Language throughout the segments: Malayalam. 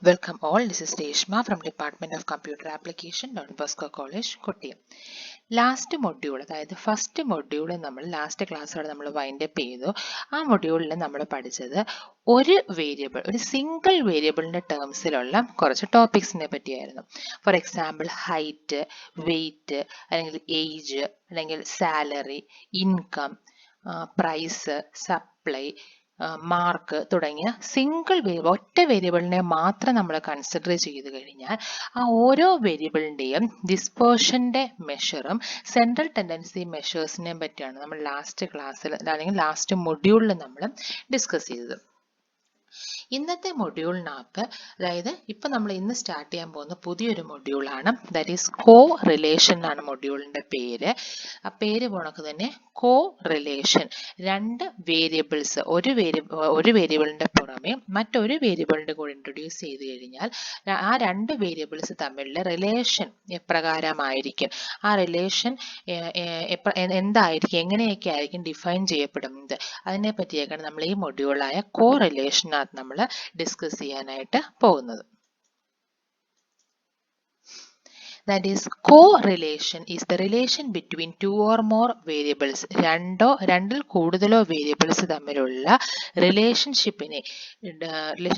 Welcome all, this is Reshma from Department of Computer Application, Don Bosco College, Kottayam. Last module, അതായത് ഫസ്റ്റ് മൊഡ്യൂൾ നമ്മൾ ലാസ്റ്റ് ക്ലാസ്സോടെ നമ്മൾ വൈൻഡ് അപ്പ് ചെയ്തു. ആ മൊഡ്യൂളിൽ നമ്മൾ പഠിച്ചത് ഒരു വേരിയബിൾ, ഒരു സിംഗിൾ വേരിയബിളിൻ്റെ ടേംസിലുള്ള കുറച്ച് ടോപ്പിക്സിനെ പറ്റിയായിരുന്നു. ഫോർ എക്സാമ്പിൾ ഹൈറ്റ്, വെയ്റ്റ്, അല്ലെങ്കിൽ ഏജ്, അല്ലെങ്കിൽ salary, income, price, supply, mark തുടങ്ങിയ സിംഗിൾ വേരിയബിൾ, ഒറ്റ വേരിയബിളിനെ മാത്രം നമ്മൾ കൺസിഡർ ചെയ്ത് കഴിഞ്ഞാൽ ആ ഓരോ വേരിയബിളിൻ്റെയും ഡിസ്പേർഷൻ്റെ മെഷറും സെൻട്രൽ ടെൻഡൻസി മെഷേഴ്സിനെയും പറ്റിയാണ് നമ്മൾ ലാസ്റ്റ് ക്ലാസ്സിൽ അല്ലെങ്കിൽ ലാസ്റ്റ് മൊഡ്യൂളിൽ നമ്മൾ ഡിസ്കസ് ചെയ്തത്. ഇന്നത്തെ മൊഡ്യൂളിനകത്ത്, അതായത് ഇപ്പം നമ്മൾ ഇന്ന് സ്റ്റാർട്ട് ചെയ്യാൻ പോകുന്ന പുതിയൊരു മൊഡ്യൂളാണ്, ദാറ്റ് ഈസ് കോ റിലേഷൻ ആണ് മൊഡ്യൂളിൻ്റെ പേര്. ആ പേര് പോണക്ക് തന്നെ കോ റിലേഷൻ, രണ്ട് വേരിയബിൾസ്, ഒരു വേരിയബിളിൻ്റെ പുറമെ മറ്റൊരു വേരിയബിളിൻ്റെ കൂടെ ഇൻട്രൊഡ്യൂസ് ചെയ്ത് കഴിഞ്ഞാൽ ആ രണ്ട് വേരിയബിൾസ് തമ്മിലുള്ള റിലേഷൻ എപ്രകാരമായിരിക്കും, ആ റിലേഷൻ എന്തായിരിക്കും, എങ്ങനെയൊക്കെ ആയിരിക്കും ഡിഫൈൻ ചെയ്യപ്പെടുന്നത്, അതിനെ പറ്റിയൊക്കെയാണ് നമ്മൾ ഈ മൊഡ്യൂളായ കോ റിലേഷനകത്ത് നമ്മൾ ഡിസ്കസ് ചെയ്യാനായിട്ട് പോകുന്നത്. That is, correlation is the relation between two or more variables. രണ്ടിൽ കൂടുതലോ വേരിയബിൾസ് തമ്മിലുള്ള റിലേഷൻഷിപ്പിനെ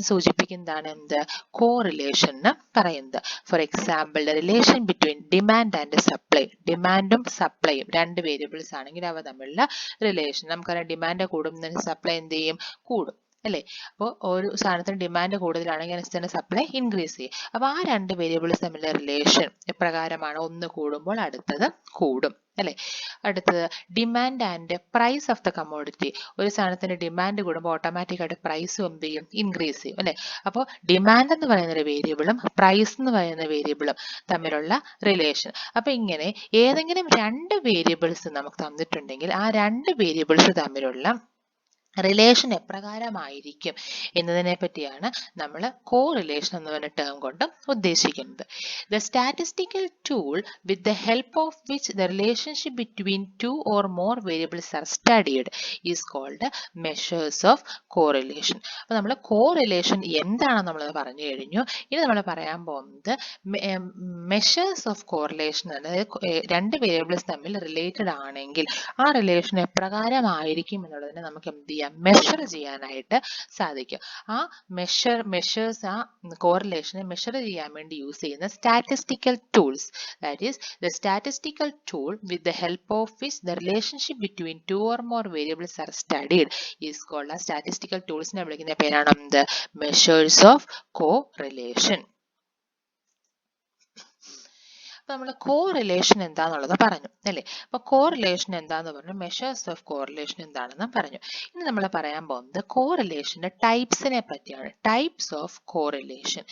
സൂചിപ്പിക്കുന്നതാണ് എന്ത്, കോറിലേഷൻ എന്ന് പറയുന്നത്. For example, the relation between demand and supply, ഡിമാൻഡും സപ്ലൈയും രണ്ട് വേരിയബിൾസ് ആണെങ്കിൽ അവ തമ്മിലുള്ള റിലേഷൻ, നമുക്കറിയാം ഡിമാൻഡ് കൂടുന്നതിന് സപ്ലൈ എന്ത് ചെയ്യും, കൂടും അല്ലേ. അപ്പോൾ ഒരു സാധനത്തിന് ഡിമാൻഡ് കൂടുതലാണെങ്കിൽ അതിനനുസരിച്ച് സപ്ലൈ ഇൻക്രീസ് ചെയ്യും. അപ്പോൾ ആ രണ്ട് വേരിയബിൾസ് തമ്മിലുള്ള റിലേഷൻ എപ്രകാരമാണ്, ഒന്ന് കൂടുമ്പോൾ അടുത്തത് കൂടും അല്ലേ. അടുത്തത് demand and price of the commodity, ഒരു സാധനത്തിന്റെ ഡിമാൻഡ് കൂടുമ്പോൾ ഓട്ടോമാറ്റിക്കായിട്ട് പ്രൈസും എന്ത് ചെയ്യും, ഇൻക്രീസ് ചെയ്യും അല്ലേ. അപ്പോൾ ഡിമാൻഡ് എന്ന് പറയുന്ന ഒരു വേരിയബിളും പ്രൈസ് എന്ന് പറയുന്ന വേരിയബിളും തമ്മിലുള്ള റിലേഷൻ. അപ്പോൾ ഇങ്ങനെ ഏതെങ്കിലും രണ്ട് വേരിയബിൾസ് നമുക്ക് തന്നിട്ടുണ്ടെങ്കിൽ ആ രണ്ട് വേരിയബിൾസ് തമ്മിലുള്ള റിലേഷൻ എപ്രകാരമായിരിക്കും എന്നതിനെ പറ്റിയാണ് നമ്മൾ കോ റിലേഷൻ എന്ന് പറഞ്ഞ ടേം കൊണ്ട് ഉദ്ദേശിക്കുന്നത്. The statistical tool with the help of which the relationship between two or more variables are studied is called measures of correlation. അപ്പോൾ നമ്മൾ കോ റിലേഷൻ എന്താണെന്ന് നമ്മൾ പറഞ്ഞു കഴിഞ്ഞു. ഇനി നമ്മൾ പറയാൻ പോകുന്നത് മെഷേഴ്സ് ഓഫ് കോറിലേഷൻ, അതായത് രണ്ട് വേരിയബിൾസ് തമ്മിൽ റിലേറ്റഡ് ആണെങ്കിൽ ആ റിലേഷൻ എപ്രകാരമായിരിക്കും എന്നുള്ളതിനെ നമുക്ക് എന്ത് ചെയ്യാം, മെഷർ ചെയ്യാനായിട്ട് സാധിക്കും. ആ മെഷേഴ്സ്, ആ കോറിലേഷനെ മെഷർ ചെയ്യാൻ വേണ്ടി യൂസ് ചെയ്യുന്ന statistical tools, that is the statistical tool with the help of which the relationship between two or more variables are studied is called. ആ സ്റ്റാറ്റിസ്റ്റിക്കൽ ടൂൾസിനെ വിളിക്കുന്ന പേരാണ് എന്ത്, മെഷേഴ്സ് ഓഫ് കോ റിലേഷൻ. നമ്മൾ കോ റിലേഷൻ എന്താന്നുള്ളത് പറഞ്ഞു അല്ലേ. അപ്പൊ കോ റിലേഷൻ എന്താന്ന് പറഞ്ഞു, മെഷേഴ്സ് ഓഫ് കോ റിലേഷൻ എന്താണെന്ന് പറഞ്ഞു. ഇനി നമ്മൾ പറയാൻ പോകുന്നത് കോ റിലേഷന്റെ ടൈപ്സിനെ പറ്റിയാണ്. Types of co relation.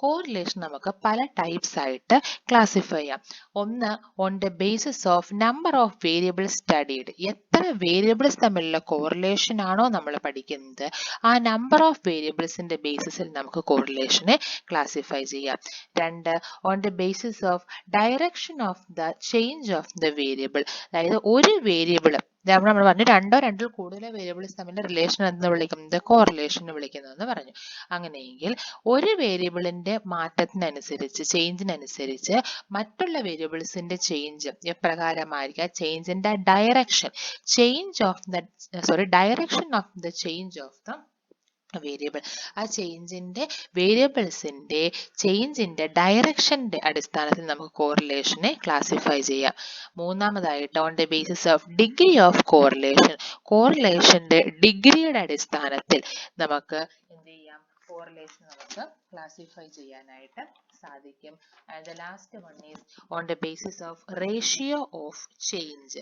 Co relation നമുക്ക് പല ടൈപ്സ് ആയിട്ട് ക്ലാസിഫൈ ചെയ്യാം. ഒന്ന്, on the basis of number of variables studied, എത്ര വേരിയബിൾസ് തമ്മിലുള്ള കോറിലേഷൻ ആണോ നമ്മൾ പഠിക്കുന്നത് ആ നമ്പർ ഓഫ് വേരിയബിൾസിന്റെ ബേസിസിൽ നമുക്ക് കോറിലേഷനെ ക്ലാസിഫൈ ചെയ്യാം. രണ്ട്, on the basis of direction of the change of the variable, അതായത് ഒരു വേരിയബിൾ നമ്മൾ പറഞ്ഞു രണ്ടിൽ കൂടുതൽ വേരിയബിൾസ് തമ്മിൽ റിലേഷൻ എന്ന് വിളിക്കുന്നത് കോറിലേഷൻ എന്ന് വിളിക്കുന്നതെന്ന് പറഞ്ഞു. അങ്ങനെയെങ്കിൽ ഒരു വേരിയബിളിന്റെ മാറ്റത്തിനനുസരിച്ച്, ചേഞ്ചിനനുസരിച്ച് മറ്റുള്ള വേരിയബിൾസിന്റെ ചേഞ്ച് എപ്രകാരമായിരിക്കും, ചേഞ്ചിന്റെ direction of the change of the variable, ആ വേരിയബിൾസിന്റെ ചേഞ്ചിന്റെ ഡയറക്ഷന്റെ അടിസ്ഥാനത്തിൽ നമുക്ക് കോറിലേഷനെ ക്ലാസിഫൈ ചെയ്യാം. മൂന്നാമതായിട്ട്, on the basis of degree of കോറിലേഷന്റെ ഡിഗ്രിയുടെ അടിസ്ഥാനത്തിൽ നമുക്ക് എന്ത് ചെയ്യാം, കോറിലേഷൻ നമുക്ക് ക്ലാസിഫൈ ചെയ്യാനായിട്ട് സാധിക്കും. And the last one is on the basis of ratio of change.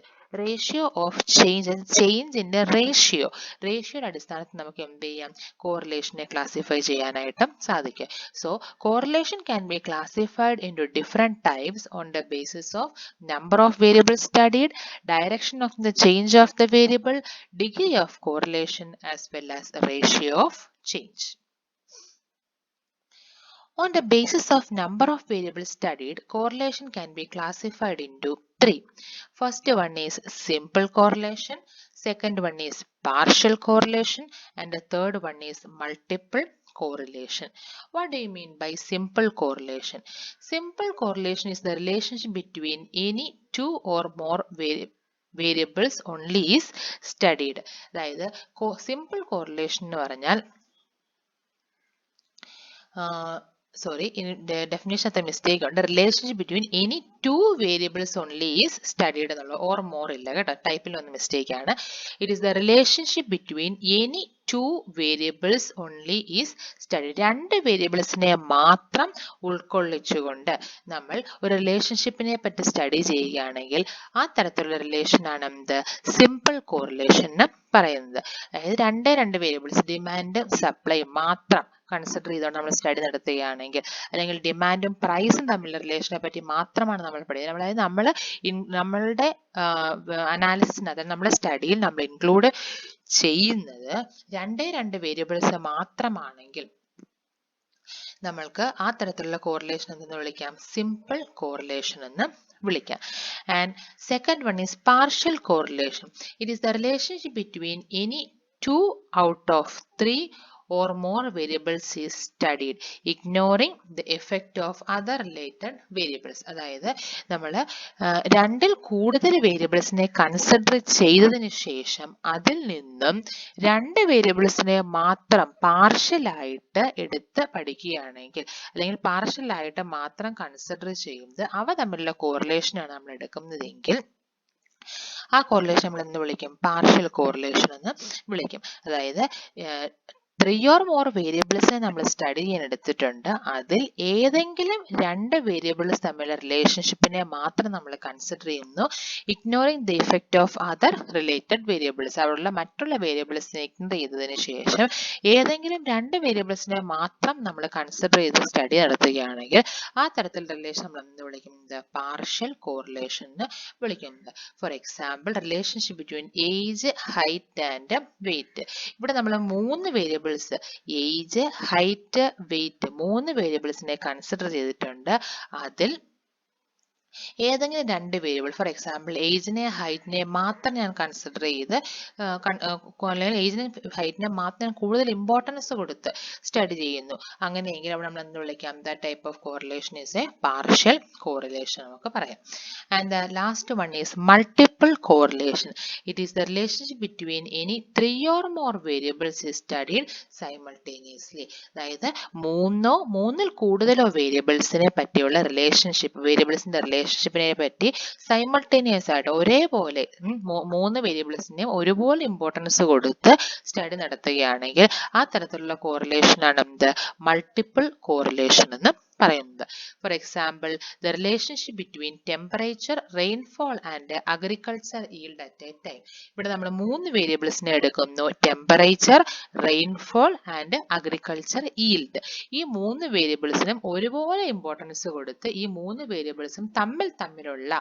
ചേഞ്ചിന്റെ റേഷ്യോയുടെ അടിസ്ഥാനത്തിൽ നമുക്ക് എന്ത് ചെയ്യാം, കോറിലേഷനെ ക്ലാസിഫൈ ചെയ്യാനായിട്ട് സാധിക്കും. So correlation can be classified into different types on the basis of number of variables studied, direction of the change of the variable, degree of correlation as well as ratio of change. On the basis of number of variables studied, correlation can be classified into three. First one is simple correlation, second one is partial correlation, and the third one is multiple correlation. What do you mean by simple correlation? Simple correlation is the relationship between any two or more variables only is studied. അതായത് simple correlation എന്ന് പറഞ്ഞാൽ sorry, in the definition of the mistake on the relationship between any two variables only is studied or more illa ketta type il one mistake aanu. It is the relationship between any two variables only is studied. രണ്ട് വേരിയബിൾസിനെ മാത്രം ഉൾക്കൊള്ളിച്ചുകൊണ്ട് നമ്മൾ ഒരു റിലേഷൻഷിപ്പിനെ പറ്റി സ്റ്റഡി ചെയ്യുകയാണെങ്കിൽ ആ തരത്തിലുള്ള റിലേഷൻ ആണ് എന്ത് സിമ്പിൾ കോറിലേഷൻ എന്ന് പറയുന്നത്. അതായത് രണ്ട് വേരിയബിൾസ് ഡിമാൻഡ് സപ്ലൈ മാത്രം കൺസിഡർ ചെയ്തുകൊണ്ട് നമ്മൾ സ്റ്റഡി നടത്തുകയാണെങ്കിൽ അല്ലെങ്കിൽ ഡിമാൻഡും പ്രൈസും തമ്മിലുള്ള റിലേഷനെ പറ്റി മാത്രമാണ് നമ്മൾ പഠിക്കുന്നത്. അതായത് നമ്മളുടെ അനാലിസിസിന് അതായത് നമ്മുടെ സ്റ്റഡിയിൽ നമ്മൾ ഇൻക്ലൂഡ് ചെയ്യുന്നത് രണ്ട് വേരിയബിൾസ് മാത്രമാണെങ്കിൽ നമ്മൾക്ക് ആ തരത്തിലുള്ള കോറിലേഷൻ എന്ന് വിളിക്കാം സിമ്പിൾ കോറിലേഷൻ എന്ന് വിളിക്കാം. And second one is partial correlation. It is the relationship between any two out of three or more variables is studied, ignoring the effect of other related variables. അതായത് നമ്മൾ രണ്ടിൽ കൂടുതൽ വേരിയബിൾസിനെ കൺസിഡർ ചെയ്തതിനു ശേഷം അതിൽ നിന്നും രണ്ട് വേരിയബിൾസിനെ മാത്രം പാർഷ്യലായിട്ട് എടുത്ത് പഠിക്കുകയാണെങ്കിൽ അല്ലെങ്കിൽ പാർഷ്യലായിട്ട് മാത്രം കൺസിഡർ ചെയ്യുന്നത് അവ തമ്മിലുള്ള കോറിലേഷനാണ് നമ്മൾ എടുക്കുന്നതെങ്കിൽ ആ കോറിലേഷൻ നമ്മൾ എന്ന് വിളിക്കും പാർഷ്യൽ കോറിലേഷൻ എന്ന് വിളിക്കും. അതായത് ത്രീ ഓർ മോർ വേരിയബിൾസിനെ നമ്മൾ സ്റ്റഡി ചെയ്യാൻ എടുത്തിട്ടുണ്ട്. അതിൽ ഏതെങ്കിലും രണ്ട് വേരിയബിൾസ് തമ്മിലുള്ള റിലേഷൻഷിപ്പിനെ മാത്രം നമ്മൾ കൺസിഡർ ചെയ്യുന്നു, ignoring the effect of other related variables. അവിടെയുള്ള മറ്റുള്ള വേരിയബിൾസിനെ ഇഗ്നോർ ചെയ്തതിന് ശേഷം ഏതെങ്കിലും രണ്ട് വേരിയബിൾസിനെ മാത്രം നമ്മൾ കൺസിഡർ ചെയ്ത് സ്റ്റഡി നടത്തുകയാണെങ്കിൽ ആ തരത്തിലുള്ള റിലേഷൻ നമ്മൾ എന്ന് വിളിക്കുന്നത് പാർഷ്യൽ കോറിലേഷൻ എന്ന് വിളിക്കുന്നത്. For example relationship between age, height and weight. ഇവിടെ നമ്മൾ മൂന്ന് വേരിയബിൾസ് ഏജ്, ഹൈറ്റ്, വെയിറ്റ് മൂന്ന് വേരിയബിൾസിനെ കൺസിഡർ ചെയ്തിട്ടുണ്ട്. അതിൽ ഏതെങ്കിലും രണ്ട് വേരിയബിൾ ഫോർ എക്സാമ്പിൾ ഏജിനെ ഹൈറ്റിനെ മാത്രം ഞാൻ കൺസിഡർ ചെയ്ത് അല്ലെങ്കിൽ ഏജിനെ ഹൈറ്റിനെ മാത്രം കൂടുതൽ ഇമ്പോർട്ടൻസ് കൊടുത്ത് സ്റ്റഡി ചെയ്യുന്നു. അങ്ങനെയെങ്കിൽ അവിടെ നമ്മൾ എന്ത് വിളിക്കാം? The type of correlation is A partial correlation നമുക്ക് പറയാം. And the last one is multiple correlation. It is the relationship between any three or more variables is studied simultaneously. അതായത് മൂന്നിൽ കൂടുതലോ വേരിയബിൾസിനെ പറ്റിയുള്ള റിലേഷൻഷിപ്പ് വേരിയബിൾസിന്റെ റിലേഷൻഷിപ്പിനെ പറ്റി സൈമൾട്ടേനിയസ് ആയിട്ട് ഒരേപോലെ മൂന്ന് വേരിയബിൾസിനെയും ഒരുപോലെ ഇമ്പോർട്ടൻസ് കൊടുത്ത് സ്റ്റഡി നടത്തുകയാണെങ്കിൽ ആ തരത്തിലുള്ള കോറിലേഷൻ ആണ് എന്ത് മൾട്ടിപ്പിൾ കോറിലേഷൻ എന്ന് പറയുന്നത്. For example the relationship between temperature, rainfall and agriculture yield at A time. ഇവിടെ നമ്മൾ മൂന്ന് വേരിയബിൾസിനെ എടുക്കുന്നു, temperature, rainfall and agriculture yield. ഈ മൂന്ന് വേരിയബിൾസിനും ഒരുപോലെ ഇമ്പോർട്ടൻസ് കൊടുത്ത് ഈ മൂന്ന് വേരിയബിൾസും തമ്മിലുള്ള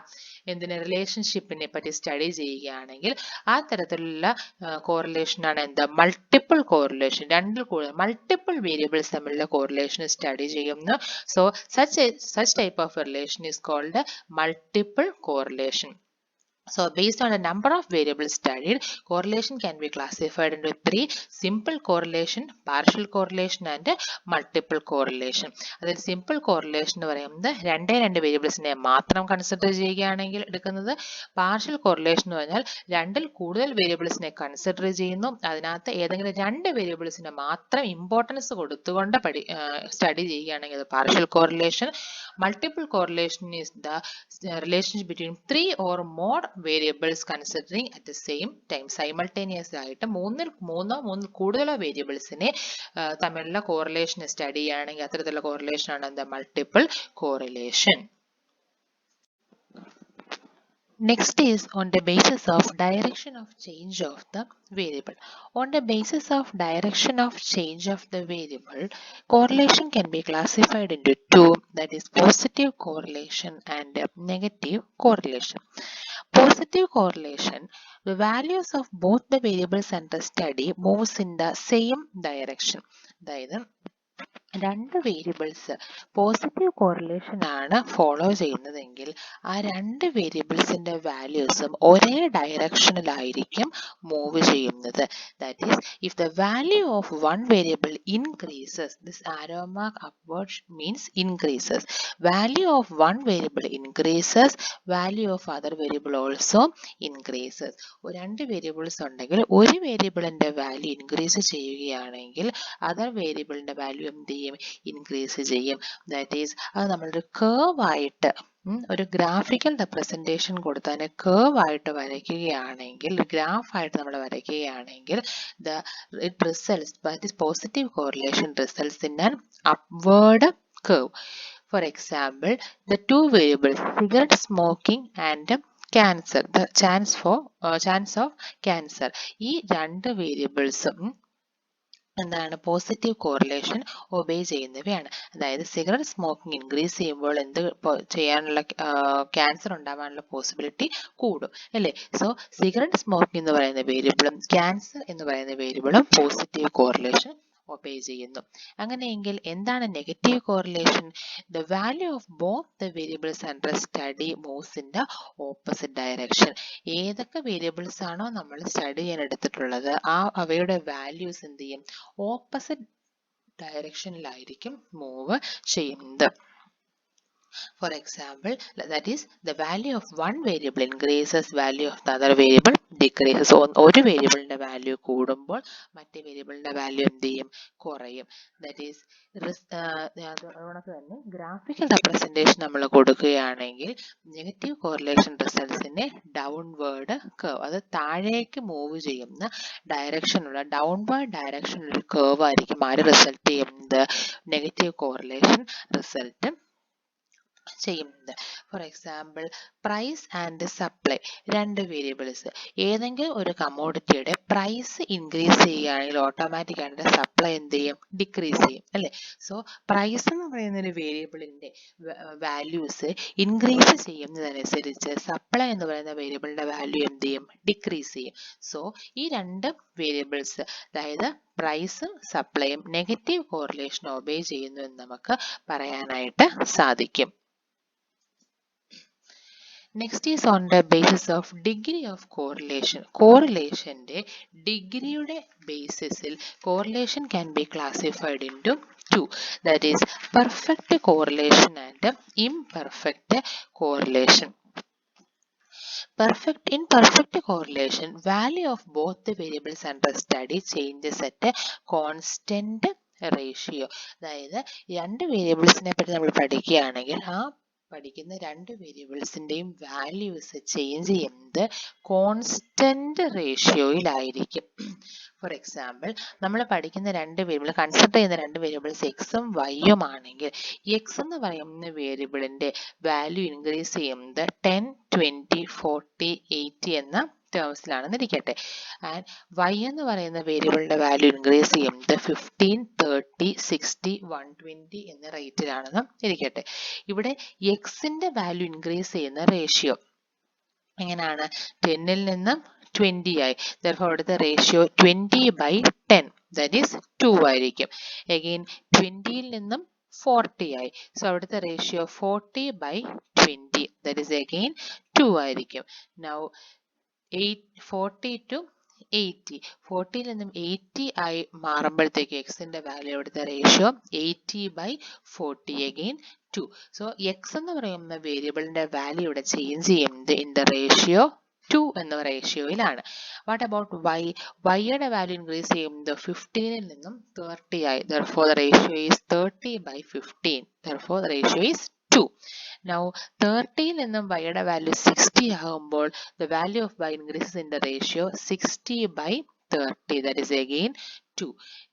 എന്തിന് റിലേഷൻഷിപ്പിനെ പറ്റി സ്റ്റഡി ചെയ്യുകയാണെങ്കിൽ ആ തരത്തിലുള്ള കോറിലേഷൻ ആണ് എന്താ മൾട്ടിപ്പിൾ കോറിലേഷൻ. രണ്ടിൽ കൂടുതൽ മൾട്ടിപ്പിൾ വേരിയബിൾസ് തമ്മിലുള്ള കോറിലേഷൻ സ്റ്റഡി ചെയ്യുന്നു. So such type of relation is called multiple correlation. So based on the number of variables studied, correlation can be classified into three: simple correlation, partial correlation and multiple correlation. അതായത് സിമ്പിൾ കോറിലേഷൻ എന്ന് പറയുന്നത് രണ്ട് വേരിയബിൾസിനെ മാത്രം കൺസിഡർ ചെയ്യുകയാണെങ്കിൽ എടുക്കുന്നത്. പാർഷ്യൽ കോറിലേഷൻ എന്ന് പറഞ്ഞാൽ രണ്ടിൽ കൂടുതൽ വേരിയബിൾസിനെ കൺസിഡർ ചെയ്യുന്നു, അതിനകത്ത് ഏതെങ്കിലും രണ്ട് വേരിയബിൾസിനെ മാത്രം ഇമ്പോർട്ടൻസ് കൊടുത്തുകൊണ്ട് സ്റ്റഡി ചെയ്യുകയാണെങ്കിൽ അത് partial correlation. Multiple correlation is the relationship between three or more variables considering at the same time. Simultaneous ആയിട്ട് മൂന്നിൽ കൂടുതലോ വേരിയബിൾസിനെ തമ്മിലുള്ള കോറിലേഷൻ സ്റ്റഡി ചെയ്യുകയാണെങ്കിൽ അത്തരത്തിലുള്ള കോറിലേഷൻ ആണ് എന്താ multiple correlation. Next is on the basis of direction of change of the variable. On the basis of direction of change of the variable, correlation can be classified into two, that is positive correlation and negative correlation. Positive correlation, the values of both the variables under study moves in the same direction. അതായത് രണ്ട് വേരിയബിൾസ് പോസിറ്റീവ് കോറിലേഷൻ ആണ് ഫോളോ ചെയ്യുന്നതെങ്കിൽ ആ രണ്ട് വേരിയബിൾസിന്റെ വാല്യൂസും ഒരേ ഡയറക്ഷനിലായിരിക്കും മൂവ് ചെയ്യുന്നത്. That is if the value of one variable increases, this arrow mark upward means increases, value of one variable increases, value of other variable also increases. രണ്ട് വേരിയബിൾസ് ഉണ്ടെങ്കിൽ ഒരു വേരിയബിളിന്റെ വാല്യൂ ഇൻക്രീസ് ചെയ്യുകയാണെങ്കിൽ അതർ വേരിയബിളിന്റെ വാല്യൂ എന്ത് ചെയ്യും, ഇൻക്രീസ് ചെയ്യും. ദാറ്റ് ഈസ് അത് നമ്മളൊരു കേർവ് ആയിട്ട് ഒരു ഗ്രാഫിക്കൽ റെപ്രസെൻറ്റേഷൻ കൊടുത്ത് അതിനെ കേർവ് ആയിട്ട് വരയ്ക്കുകയാണെങ്കിൽ, ഗ്രാഫ് ആയിട്ട് നമ്മൾ വരയ്ക്കുകയാണെങ്കിൽ it results, that is positive correlation results in an upward curve. For example, the two variables cigarette smoking and cancer, the chance of cancer, ഈ രണ്ട് വേരിയബിൾസും എന്താണ് പോസിറ്റീവ് കോറിലേഷൻ ഒബേ ചെയ്യുന്നവയാണ്. അതായത് സിഗരറ്റ് സ്മോക്കിംഗ് ഇൻക്രീസ് ചെയ്യുമ്പോൾ എന്ത് ചെയ്യാനുള്ള ക്യാൻസർ ഉണ്ടാവാനുള്ള പോസിബിലിറ്റി കൂടും അല്ലേ. സോ സിഗരറ്റ് സ്മോക്കിംഗ് എന്ന് പറയുന്ന വേരിയബിളും ക്യാൻസർ എന്ന് പറയുന്ന വേരിയബിളും പോസിറ്റീവ് കോറിലേഷൻ ഒബേ ചെയ്യുന്നു. അങ്ങനെയെങ്കിൽ എന്താണ് negative correlation? The value of both the variables under study moves in the opposite direction. ഏതൊക്കെ വേരിയബിൾസ് ആണോ നമ്മൾ സ്റ്റഡി ചെയ്യാൻ എടുത്തിട്ടുള്ളത് അവയുടെ വാല്യൂസ് എന്ത് ചെയ്യും, ഓപ്പോസിറ്റ് ഡയറക്ഷനിലായിരിക്കും മൂവ് ചെയ്യുന്നത്. For example, that is the value of one variable increases, value of the other variable decreases. ഒരു വേരിയബിളിന്റെ വാല്യൂ കൂടുമ്പോൾ മറ്റേ വേരിയബിളിന്റെ വാല്യൂ എന്ത് ചെയ്യും, കുറയും. ദാറ്റ് ഈസ് അതുകൊണ്ട് തന്നെ ഗ്രാഫിക്കൽ റെപ്രസെൻറ്റേഷൻ നമ്മൾ കൊടുക്കുകയാണെങ്കിൽ നെഗറ്റീവ് കോറിലേഷൻ റിസൾട്ട്സിനെ ഡൗൺവേർഡ് കർവ്, അത് താഴേക്ക് മൂവ് ചെയ്യുന്ന ഡയറക്ഷനുള്ള ഡൗൺവേർഡ് ഡയറക്ഷനുള്ള കർവ് ആയിരിക്കും ആര് റിസൾട്ട് ചെയ്യുന്നത്, നെഗറ്റീവ് കോറിലേഷൻ റിസൾട്ട് ചെയ്യുന്നത്. For example price and supply, രണ്ട് വേരിയബിൾസ്. ഏതെങ്കിലും ഒരു കമ്മോഡിറ്റിയുടെ പ്രൈസ് ഇൻക്രീസ് ചെയ്യുകയാണെങ്കിൽ ഓട്ടോമാറ്റിക് ആയിട്ട് സപ്ലൈ എന്ത് ചെയ്യും, ഡിക്രീസ് ചെയ്യും അല്ലേ. സോ പ്രൈസ് എന്ന് പറയുന്ന ഒരു വേരിയബിളിന്റെ വാല്യൂസ് ഇൻക്രീസ് ചെയ്യുന്നതനുസരിച്ച് സപ്ലൈ എന്ന് പറയുന്ന വേരിയബിളിന്റെ വാല്യൂ എന്ത് ചെയ്യും, ഡിക്രീസ് ചെയ്യും. സോ ഈ രണ്ട് വേരിയബിൾസ്, അതായത് പ്രൈസും സപ്ലൈയും നെഗറ്റീവ് കോറിലേഷൻ ഒബേ ചെയ്യുന്നു എന്ന് നമുക്ക് പറയാനായിട്ട് സാധിക്കും. Next is on the basis of degree of correlation. കോറിലേഷന്റെ ഡിഗ്രിയുടെ ബേസിസിൽ correlation can be classified into two, that is perfect correlation and imperfect correlation. In perfect correlation, value of both the variables under study changes at a constant ratio. അതായത് രണ്ട് വേരിയബിൾസിനെ പറ്റി നമ്മൾ പഠിക്കുകയാണെങ്കിൽ പഠിക്കുന്ന രണ്ട് വേരിയബിൾസിന്റെയും വാല്യൂസ് ചേഞ്ച് ചെയ്യുന്നത് കോൺസ്റ്റന്റ് റേഷ്യോയിലായിരിക്കും. ഫോർ എക്സാമ്പിൾ, നമ്മൾ പഠിക്കുന്ന രണ്ട് വേരിയബിൾ, കൺസിഡർ ചെയ്യുന്ന രണ്ട് വേരിയബിൾസ് എക്സും വൈയും ആണെങ്കിൽ എക്സ് എന്ന് പറയുന്ന വേരിയബിളിന്റെ വാല്യൂ ഇൻക്രീസ് ചെയ്യുന്നത് 10, 20, 40, 80 എന്ന ടേംസിലാണെന്ന് ഇരിക്കട്ടെ. ആൻഡ് വൈ എന്ന് പറയുന്ന വേരിയബിളിന്റെ വാല്യൂ ഇൻക്രീസ് ചെയ്യുന്നത് 15, 30, 60, 120 എന്ന റേറ്റിലാണെന്ന് ഇരിക്കട്ടെ. ഇവിടെ എക്സിന്റെ വാല്യൂ ഇൻക്രീസ് ചെയ്യുന്ന റേഷ്യോ എങ്ങനെയാണ്, 10ൽ നിന്നും 20 ആയി. therefore അവിടുത്തെ റേഷ്യോ 20/10, that is 2 ആയിരിക്കും. again 20ൽ നിന്നും 40 ആയി. സോ അവിടുത്തെ റേഷ്യോ 40/20, that is again 2 ആയിരിക്കും. now 40 to 80, 40ൽ നിന്നും 80 ആയി മാറുമ്പോഴത്തേക്ക് എക്സിന്റെ വാല്യൂ അവിടുത്തെ റേഷ്യോ 80/40, again 2. സോ എക്സ് എന്ന് പറയുന്ന വേരിയബിളിന്റെ വാല്യൂ ഇവിടെ ചേഞ്ച് ചെയ്യുന്നത് ഇൻ ദ റേഷ്യോ 2 എന്ന റേഷ്യോയിലാണ്. What about Y? വൈയുടെ വാല്യൂ ഇൻക്രീസ് ചെയ്യുന്നത് 15ൽ നിന്നും 30 ആയി. therefore the ratio is 30/15, therefore the ratio is 2. now 30ൽ നിന്നും വൈയുടെ വാല്യൂ 60 ആകുമ്പോൾ the value of y increases in the ratio 60/30, that is again 2.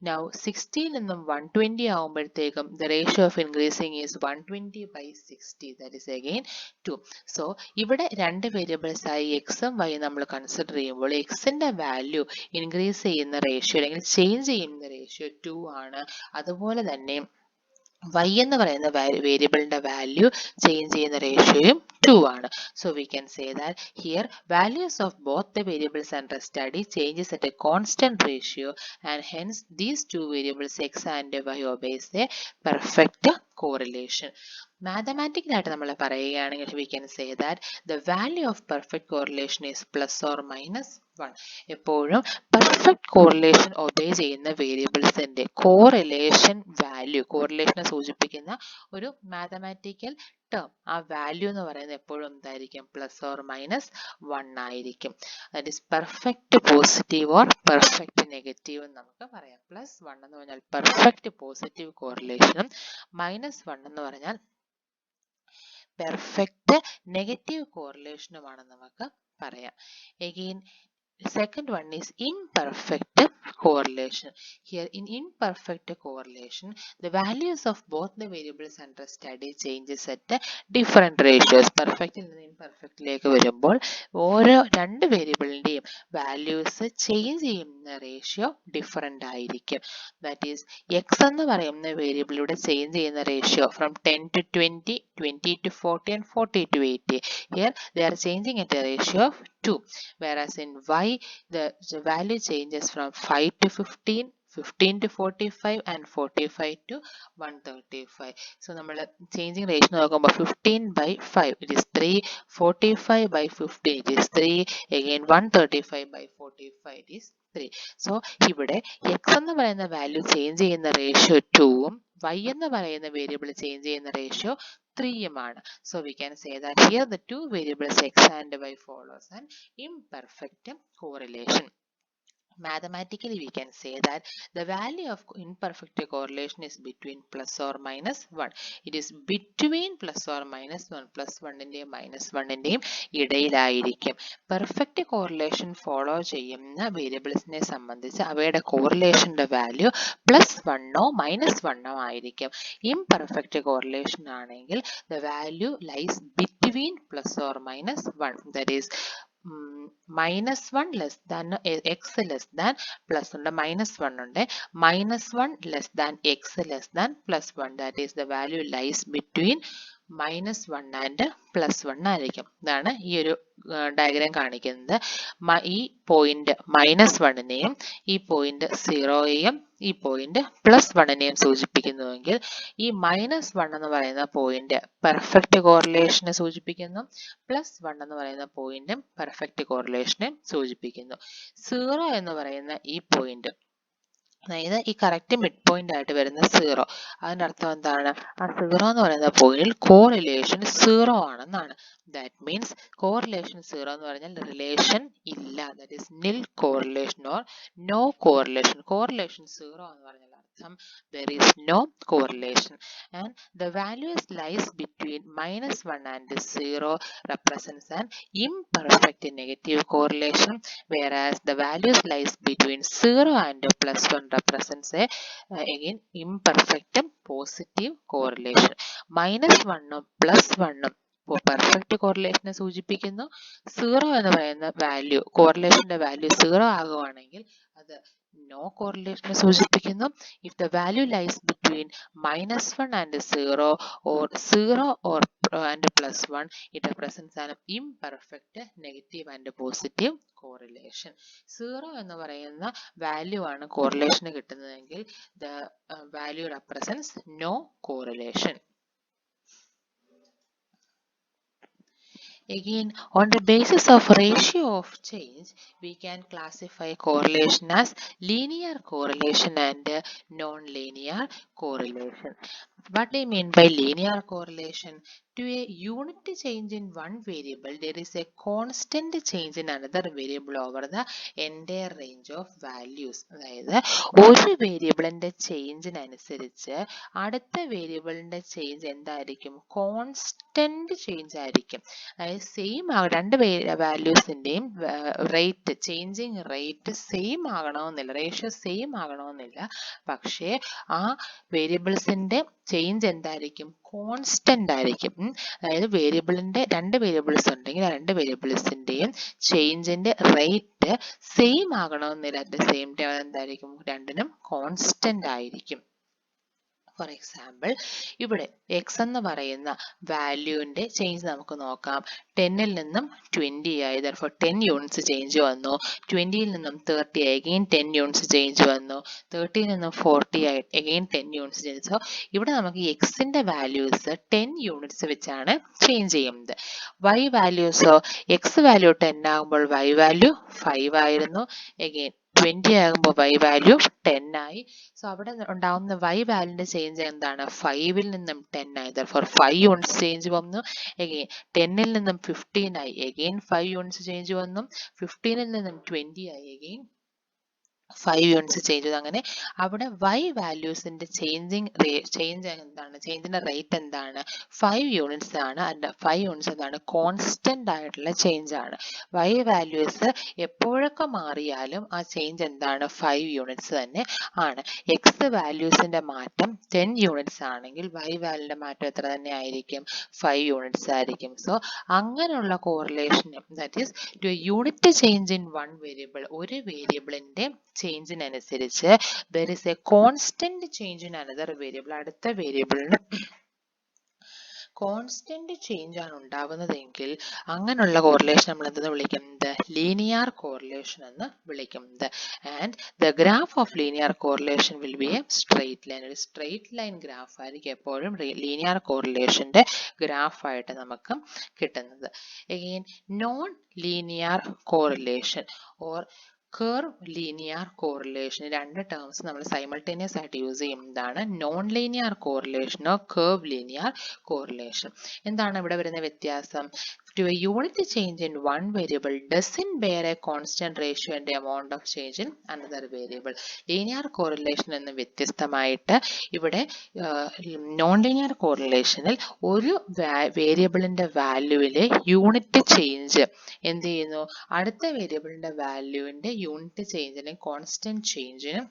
now 60ൽ നിന്നും 120 ആകുമ്പോഴത്തേക്കും the ratio of increasing is 120/60, that is again 2. so ഇവിടെ രണ്ട് വേരിയബിൾസ് ആയി എക്സും വൈ നമ്മൾ കൺസിഡർ ചെയ്യുമ്പോൾ എക്സിന്റെ വാല്യൂ ഇൻക്രീസ് ചെയ്യുന്ന റേഷ്യോ അല്ലെങ്കിൽ ചേഞ്ച് ചെയ്യുന്ന റേഷ്യോ 2 ആണ്. അതുപോലെ തന്നെ y എന്ന് പറയുന്ന വേരിയബിളിന്റെ വാല്യൂ ചേഞ്ച് ചെയ്യുന്ന റേഷ്യോയും 2 ആണ്. So we can say that here values of both the variables under study changes at a constant ratio and hence these two variables x and y obeys a perfect correlation. Mathematical ആയിട്ട് നമ്മൾ പറയുകയാണെങ്കിൽ we can say that the value of perfect correlation is plus or minus 1. എപ്പോഴും പെർഫെക്റ്റ് കോറിലേഷൻ ഒബേ ചെയ്യുന്ന വേരിയബിൾസിന്റെ കോറിലേഷൻ വാല്യൂ, കോറിലേഷനെ സൂചിപ്പിക്കുന്ന ഒരു മാത്തമാറ്റിക്കൽ ടേം, ആ വാല്യൂ എന്ന് പറയുന്നത് എപ്പോഴും എന്തായിരിക്കും? പ്ലസ് ഓർ മൈനസ് 1 ആയിരിക്കും. That is perfect positive or perfect negative എന്ന് നമുക്ക് പറയാം. പ്ലസ് 1 എന്ന് പറഞ്ഞാൽ പെർഫെക്റ്റ് പോസിറ്റീവ് കോറിലേഷനും മൈനസ് 1 എന്ന് പറഞ്ഞാൽ പെർഫെക്റ്റ് നെഗറ്റീവ് കോറിലേഷനുമാണെന്ന് നമുക്ക് പറയാം. Again second one is imperfect correlation. Here in imperfect correlation, the values of both the variables under study changes at different ratios. Perfect in imperfect ലേക്ക് വരുമ്പോൾ ഓരോ രണ്ട് വേരിയബിളിന്റെയും വാല്യൂസ് ചേഞ്ച് ചെയ്യുന്ന റേഷ്യോ ഡിഫറെന്റ് ആയിരിക്കും. ദാറ്റ് ഈസ് എക്സ് എന്ന് പറയുന്ന വേരിയബിളിലൂടെ ചേഞ്ച് ചെയ്യുന്ന ratio from 10 to 20, 20 to 40 and 40 to 80. Here they are changing at a ratio of 2, whereas in y the value changes from 5 to 15, 15 to 45 and 45 to 135. So നമ്മൾ changing ratio നോക്കുമ്പോൾ 15 by 5 it is 3, 45 by 15 it is 3, again 135 by 45 it is 3. So ഇവിടെ x എന്ന് പറയുന്ന വാല്യൂ ചേഞ്ച് ചെയ്യുന്ന റേഷ്യോ 2ഉം y എന്ന് പറയുന്ന വേരിയബിൾ ചേഞ്ച് ചെയ്യുന്ന ratio 3യുമാണ്. So we can say that here the two variables x and y follows an imperfect correlation. Mathematically we can say that the value of imperfect correlation is between plus or minus 1. It is between plus or minus 1. Plus 1ന്റെയും minus 1ന്റെയും ഇടയിലായിരിക്കും. പെർഫെക്റ്റ് കോറിലേഷൻ ഫോളോ ചെയ്യുന്ന വേരിയബിൾസിനെ സംബന്ധിച്ച് അവയുടെ കോറിലേഷന്റെ വാല്യൂ പ്ലസ് 1ഓ മൈനസ് 1ഓ ആയിരിക്കും. ഇംപെർഫെക്റ്റ് കോറിലേഷൻ ആണെങ്കിൽ the value lies between plus or minus 1. That is minus 1 less than x less than plus ഉണ്ട്, minus 1 ഉണ്ട്, minus 1 less than x less than plus 1. That is the value lies between minus 1 and plus 1 ആയിരിക്കും. ഇതാണ് ഈ ഒരു ഡയഗ്രാം കാണിക്കുന്നത്. ഈ പോയിന്റ് മൈനസ് 1നെയും ഈ പോയിന്റ് 0യെയും ഈ പോയിന്റ് പ്ലസ് 1നെയും സൂചിപ്പിക്കുന്നുവെങ്കിൽ ഈ മൈനസ് 1 എന്ന് പറയുന്ന പോയിന്റ് പെർഫെക്റ്റ് കോറിലേഷനെ സൂചിപ്പിക്കുന്നു, പ്ലസ് 1 എന്ന് പറയുന്ന പോയിന്റും പെർഫെക്റ്റ് കോറിലേഷനെ സൂചിപ്പിക്കുന്നു. 0 എന്ന് പറയുന്ന ഈ പോയിന്റ്, അതായത് ഈ കറക്റ്റ് മിഡ് പോയിന്റ് ആയിട്ട് വരുന്ന 0, അതിന്റെ അർത്ഥം എന്താണ്? ആ 0 എന്ന് പറയുന്ന പോയിന്റിൽ കോറിലേഷൻ 0 ആണെന്നാണ്. ദാറ്റ് മീൻസ് കോറിലേഷൻ 0 എന്ന് പറഞ്ഞാൽ റിലേഷൻ ഇല്ല. That is nil correlation or no correlation. Correlation 0 എന്ന് പറഞ്ഞാൽ അർത്ഥം there is no correlation, and the values lies between minus 1 and 0 represents an imperfect negative correlation, whereas the values lies between 0 and plus 1 represents a again imperfect positive correlation. minus 1ഉം plus 1ഉം പെർഫെക്റ്റ് കോറിലേഷനെ സൂചിപ്പിക്കുന്നു. 0 എന്ന് പറയുന്ന വാല്യൂ, കോറിലേഷന്റെ വാല്യൂ 0 ആകുവാണെങ്കിൽ അത് no correlation സൂചിപ്പിക്കുന്നു. If the value lies between minus 1 and 0 or 0 or and plus 1, it represents an imperfect negative and positive correlation. 0 എന്ന് പറയുന്ന വാല്യൂ ആണ് കോറിലേഷന് കിട്ടുന്നതെങ്കിൽ the value represents no correlation. Again, on the basis of ratio of change, we can classify correlation as linear correlation and non-linear correlation. What do you mean by linear correlation? To a unit change in one variable, there is a constant change in another variable over the entire range of values. അതായത് ഒരു വേരിയബിളിന്റെ ചേഞ്ചിനനുസരിച്ച് അടുത്ത വേരിയബിളിന്റെ ചേഞ്ച് എന്തായിരിക്കും? കോൺസ്റ്റന്റ് ചേഞ്ച് ആയിരിക്കും. അതായത് സെയിം രണ്ട് വാല്യൂസിന്റെയും റേറ്റ്, ചേഞ്ചിങ് റേറ്റ് സെയിം ആകണമെന്നില്ല, റേഷ്യോ സെയിം ആകണമെന്നില്ല. പക്ഷേ ആ വേരിയബിൾസിന്റെ ചേഞ്ച് എന്തായിരിക്കും? കോൺസ്റ്റന്റ് ആയിരിക്കും. അതായത് വേരിയബിളിന്റെ രണ്ട് വേരിയബിൾസ് ഉണ്ടെങ്കിൽ ആ രണ്ട് വേരിയബിൾസിന്റെയും ചേഞ്ചിന്റെ റേറ്റ് സെയിം ആകണമെന്നില്ല. അറ്റ് ദ സെയിം ടൈം എന്തായിരിക്കും? രണ്ടിനും കോൺസ്റ്റന്റ് ആയിരിക്കും. ഫോർ എക്സാമ്പിൾ ഇവിടെ എക്സ് എന്ന് പറയുന്ന വാല്യൂവിൻ്റെ ചേഞ്ച് നമുക്ക് നോക്കാം. 10ൽ നിന്നും 20 ആയി, therefore 10 യൂണിറ്റ്സ് ചേഞ്ച് വന്നു. 20ൽ നിന്നും 30 ആയി, അഗെയിൻ 10 യൂണിറ്റ്സ് ചേഞ്ച് വന്നു. 30ൽ നിന്നും 40 ആയി, അഗെയിൻ 10 യൂണിറ്റ്സ് ചേഞ്ച്. സോ ഇവിടെ നമുക്ക് എക്സിൻ്റെ വാല്യൂസ് 10 യൂണിറ്റ്സ് വെച്ചാണ് ചേഞ്ച് ചെയ്യുന്നത്. വൈ വാല്യൂസോ, എക്സ് വാല്യൂ 10 ആകുമ്പോൾ വൈ വാല്യൂ 5 ആയിരുന്നു. അഗെയിൻ 20 ആകുമ്പോൾ വൈ വാല്യൂ 10 ആയി. സോ അവിടെ ഉണ്ടാവുന്ന വൈ വാല്യൂന്റെ ചേഞ്ച് എന്താണ്? 5ൽ നിന്നും 10 ആയി, therefore 5 യൂണിറ്റ്സ് ചേഞ്ച് വന്നു. അഗെയിൻ 10ൽ നിന്നും 15 ആയി, അഗെയിൻ 5 യൂണിറ്റ്സ് ചേഞ്ച് വന്നു. 15ൽ നിന്നും 20 ആയി, അഗെയിൻ 5 യൂണിറ്റ്സ് ചേഞ്ച് ചെയ്തു. അങ്ങനെ അവിടെ വൈ വാല്യൂസിന്റെ ചേഞ്ച് എന്താണ്? ചേഞ്ചിന്റെ റേറ്റ് എന്താണ്? 5 യൂണിറ്റ്സ് ആണ്. ആൻഡ് 5 യൂണിറ്റ്സ് എന്താണ്? കോൺസ്റ്റന്റ് ആയിട്ടുള്ള ചേഞ്ച് ആണ്. വൈ വാല്യൂസ് എപ്പോഴൊക്കെ മാറിയാലും ആ ചേഞ്ച് എന്താണ്? 5 യൂണിറ്റ്സ് തന്നെ ആണ്. എക്സ് വാല്യൂസിന്റെ മാറ്റം 10 യൂണിറ്റ്സ് ആണെങ്കിൽ വൈ വാല്യൂന്റെ മാറ്റം എത്ര തന്നെ ആയിരിക്കും? 5 യൂണിറ്റ്സ് ആയിരിക്കും. സോ അങ്ങനെയുള്ള correlation, that is two unit change in one variable, ഒരു വേരിയബിളിന്റെ ചേഞ്ചിനനുസരിച്ച് there is a constant change in another variable, അടുത്ത വേരിയബിളിന് കോൺസ്റ്റന്റ് ചേഞ്ച് ആണ് ഉണ്ടാവുന്നതെങ്കിൽ അങ്ങനെയുള്ള കോറിലേഷൻ നമ്മൾ എന്തെന്ന് വിളിക്കുന്നത്? ലീനിയർ കോറിലേഷൻ എന്ന് വിളിക്കുന്നത്. And the graph of linear correlation will be a straight line. ഒരു സ്ട്രെയിറ്റ് ലൈൻ ഗ്രാഫ് ആയിരിക്കും എപ്പോഴും ലീനിയർ കോറിലേഷന്റെ ഗ്രാഫായിട്ട് നമുക്ക് കിട്ടുന്നത്. Again non linear correlation or curvilinear correlation, രണ്ട് ടേംസ് നമ്മൾ സൈമൾട്ടേനിയസ് ആയിട്ട് യൂസ് ചെയ്യുന്നതാണ്. നോൺ ലീനിയർ കോറിലേഷനോ കർവ് ലീനിയർ കോറിലേഷൻ. എന്താണ് ഇവിടെ വരുന്ന വ്യത്യാസം? To a unit change in one variable doesn't bear a constant ratio and the amount of change in another variable. Linear correlation എന്ന് വ്യത്യസ്തമായിട്ട് ഇവിടെ നോൺ ലീനിയർ കോറിലേഷനിൽ ഒരു വേരിയബിളിന്റെ വാല്യൂവിലെ യൂണിറ്റ് ചേഞ്ച് എന്ത് ചെയ്യുന്നു? അടുത്ത വേരിയബിളിന്റെ വാല്യൂവിന്റെ യൂണിറ്റ് ചേഞ്ചിന്, കോൺസ്റ്റന്റ് ചേഞ്ചിന്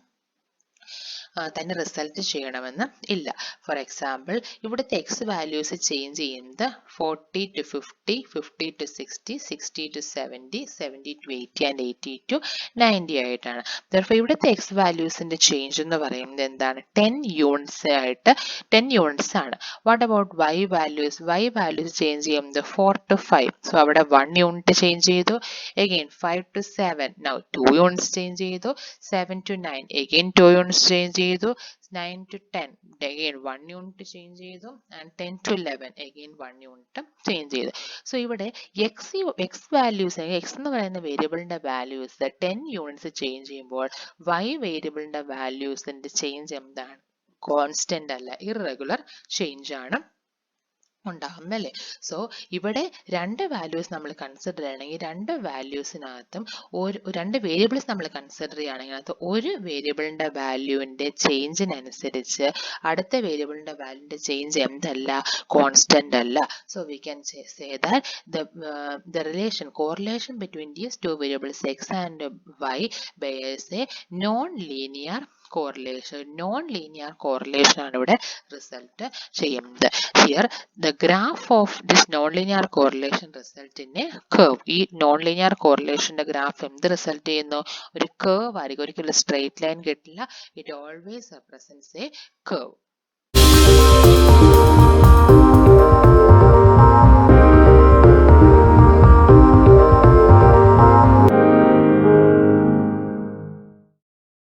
തന്നെ റിസൾട്ട് ചെയ്യണമെന്ന് ഇല്ല. ഫോർ എക്സാമ്പിൾ ഇവിടുത്തെ എക്സ് വാല്യൂസ് ചേഞ്ച് ചെയ്യുന്നത് 40 to 50, 50 to 60, 60 to 70, 70 to 80 and 80 to 90 ആയിട്ടാണ്. therefore ഇവിടുത്തെ എക്സ് വാല്യൂസിന്റെ ചേഞ്ച് എന്ന് പറയുന്നത് എന്താണ്? 10 യൂണിറ്റ്സ് ആയിട്ട് 10 യൂണിറ്റ്സ് ആണ്. What about Y values? Y values change ചെയ്യുന്നത് 4 to 5. സോ അവിടെ 1 യൂണിറ്റ് ചേഞ്ച് ചെയ്തു. Again 5 to 7, now 2 units change ചെയ്തു. 7 to 9, അഗെയിൻ 2 യൂണിറ്റ്സ് ചേഞ്ച് ചെയ്തു. 9 to 10, again 1 യൂണിറ്റ് ചേഞ്ച് ചെയ്തു. And 10 to 11, again 1 unit change ചെയ്തു. സോ ഇവിടെ എക്സ് വാല്യൂസ്, എക്സ് എന്ന് പറയുന്ന വേരിയബിളിന്റെ വാല്യൂസ് 10 യൂണിറ്റ്സ് ചേഞ്ച് ചെയ്യുമ്പോൾ വൈ വേരിയബിളിന്റെ വാല്യൂസിന്റെ ചേഞ്ച് എന്താണ്? കോൺസ്റ്റന്റ് അല്ല, ഇറഗുലർ ചേഞ്ച് ആണ് ഉണ്ടാകുന്നല്ലേ. സോ ഇവിടെ രണ്ട് വാല്യൂസ് നമ്മൾ കൺസിഡർ ചെയ്യണമെങ്കിൽ രണ്ട് വാല്യൂസിനകത്തും രണ്ട് വേരിയബിൾസ് നമ്മൾ കൺസിഡർ ചെയ്യുകയാണെങ്കിൽ അത് ഒരു വേരിയബിളിന്റെ വാല്യൂവിന്റെ ചേഞ്ചിനനുസരിച്ച് അടുത്ത വേരിയബിളിന്റെ വാല്യൂവിന്റെ ചേഞ്ച് എന്തല്ല? കോൺസ്റ്റന്റ് അല്ല. So we can say that the correlation between these two variables x and y bears a non-linear correlation. Non-linear correlation ആണ് ഇവിടെ റിസൾട്ട് ചെയ്യുന്നത്. Here the graph of this non-linear correlation result in a curve. ഈ non-linear correlation ന്റെ ഗ്രാഫ് എന്ത് റിസൾട്ട് ചെയ്യുന്നു? ഒരു curve ആയിരിക്കും. ഒരിക്കലും സ്ട്രെയിറ്റ് ലൈൻ കിട്ടില്ല. It always represents a curve.